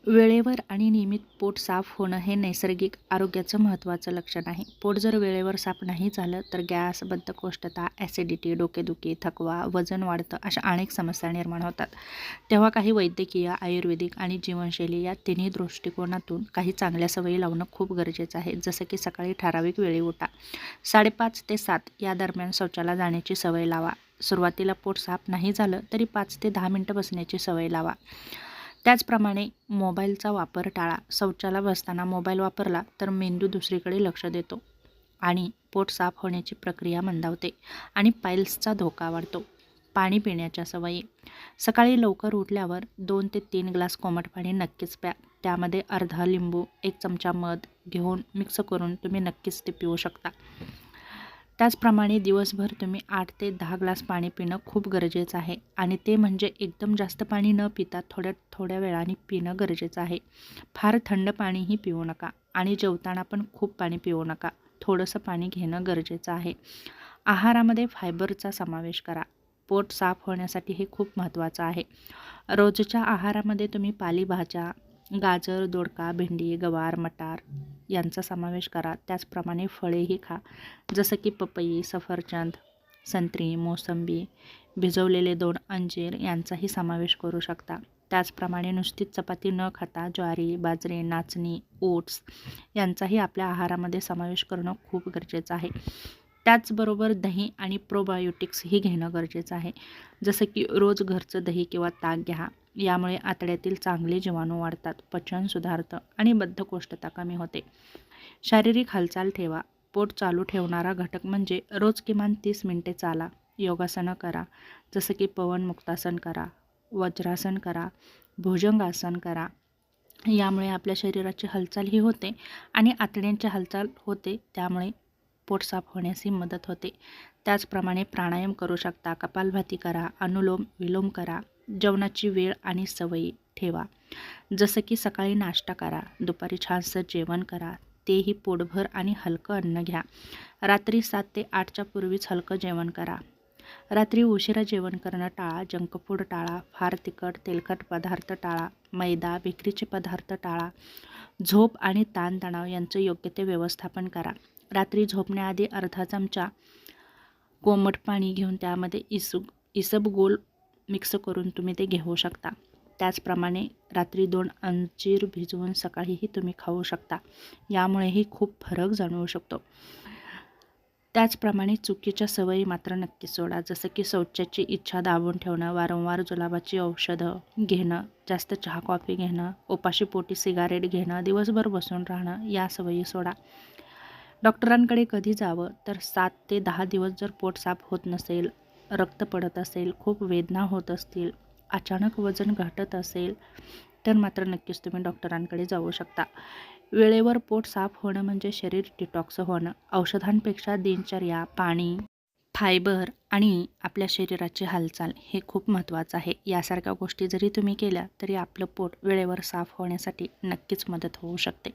वेळेवर आणि नियमित पोट साफ होणं हे नैसर्गिक आरोग्याचं महत्त्वाचं लक्षण आहे. पोट जर वेळेवर साफ नाही झालं तर गॅस, बद्धकोष्ठता, ॲसिडिटी, डोकेदुखी, थकवा, वजन वाढतं अशा अनेक समस्या निर्माण होतात. तेव्हा काही वैद्यकीय, आयुर्वेदिक आणि जीवनशैली या तिन्ही दृष्टिकोनातून काही चांगल्या सवयी लावणं खूप गरजेचं आहे. जसं की सकाळी ठराविक वेळी उठा. 5:30 ते 7 या दरम्यान शौचाला जाण्याची सवय लावा. सुरुवातीला पोट साफ नाही झालं तरी 5 ते 10 मिनिटं बसण्याची सवय लावा. त्याचप्रमाणे मोबाईलचा वापर टाळा. शौचाला बसताना मोबाईल वापरला तर मेंदू दुसरीकडे लक्ष देतो आणि पोट साफ होण्याची प्रक्रिया मंदावते आणि पाईल्सचा धोका वाढतो. पाणी पिण्याच्या सवयी. सकाळी लवकर उठल्यावर 2 ते 3 ग्लास कोमट पाणी नक्कीच प्या. त्यामध्ये अर्धा लिंबू, 1 चमचा मध घेऊन मिक्स करून तुम्ही नक्कीच ते पिऊ शकता. त्याचप्रमाणे दिवसभर तुम्ही 8 ते 10 ग्लास पाणी पिणं खूप गरजेचं आहे आणि ते म्हणजे एकदम जास्त पाणी न पिता थोड्या वेळाने पिणं गरजेचं आहे. फार थंड पाणीही पिऊ नका आणि जेवताना पण खूप पाणी पिऊ नका. थोडंसं पाणी घेणं गरजेचं आहे. आहारामध्ये फायबरचा समावेश करा. पोट साफ होण्यासाठी हे खूप महत्त्वाचं आहे. रोजच्या आहारामध्ये तुम्ही पालेभाज्या, गाजर, दोडका, भेंडी, गवार, मटार यांचा समावेश करा. त्याचप्रमाणे फळेही खा. जसं की पपई, सफरचंद, संत्री, मोसंबी, भिजवलेले 2 अंजीर यांचाही समावेश करू शकता. त्याचप्रमाणे नुसतीच चपाती न खाता ज्वारी, बाजरी, नाचणी, ओट्स यांचाही आपल्या आहारामध्ये समावेश करणं खूप गरजेचं आहे. त्याचबरोबर दही आणि प्रोबायोटिक्सही घेणं गरजेचं आहे. जसं की रोज घरचं दही किंवा ताक घ्या. यामुळे आतड्यातील चांगले जीवाणू वाढतात, पचन सुधारतं आणि बद्धकोष्ठता कमी होते. शारीरिक हालचाल ठेवा. पोट चालू ठेवणारा घटक म्हणजे रोज किमान 30 मिनिटे चाला, योगासनं करा. जसं की पवनमुक्तासन करा, वज्रासन करा, भुजंगासन करा. यामुळे आपल्या शरीराची हालचालही होते आणि आतड्यांची हालचाल होते, त्यामुळे पोट साफ होण्यासही मदत होते. त्याचप्रमाणे प्राणायाम करू शकता, कपालभाती करा, अनुलोम विलोम करा. जेवणाची वेळ आणि सवयी ठेवा. जसं की सकाळी नाश्ता करा, दुपारी छानसं जेवण करा, तेही पोटभर आणि हलकं अन्न घ्या. रात्री 7 ते 8च्या पूर्वीच हलकं जेवण करा. रात्री उशिरा जेवण करणं टाळा. जंक फूड टाळा. फार तिखट, तेलकट पदार्थ टाळा. मैदा, बेकरीचे पदार्थ टाळा. झोप आणि ताणतणाव यांचं योग्य ते व्यवस्थापन करा. रात्री झोपण्याआधी अर्धा चमचा कोमट पाणी घेऊन त्यामध्ये इसबगोल मिक्स करून तुम्ही ते घेऊ शकता. त्याचप्रमाणे रात्री 2 अंजीर भिजवून सकाळीही तुम्ही खाऊ शकता. यामुळेही खूप फरक जाणवू शकतो. त्याचप्रमाणे चुकीच्या सवयी मात्र नक्की सोडा. जसं की शौचाची इच्छा दाबून ठेवणं, वारंवार जुलाबाची औषधं घेणं, जास्त चहा कॉफी घेणं, उपाशी पोटी सिगारेट घेणं, दिवसभर बसून राहणं या सवयी सोडा. डॉक्टरांकडे कधी जावं तर 7 ते 10 दिवस जर पोट साफ होत नसेल, रक्त पडत असेल, खूप वेदना होत असतील, अचानक वजन घटत असेल तर मात्र नक्कीच तुम्ही डॉक्टरांकडे जाऊ शकता. वेळेवर पोट साफ होणं म्हणजे शरीर डिटॉक्स होणं. औषधांपेक्षा दिनचर्या, पाणी, फायबर आणि आपल्या शरीराची हालचाल हे खूप महत्त्वाचं आहे. यासारख्या गोष्टी जरी तुम्ही केल्या तरी आपलं पोट वेळेवर साफ होण्यासाठी नक्कीच मदत होऊ शकते.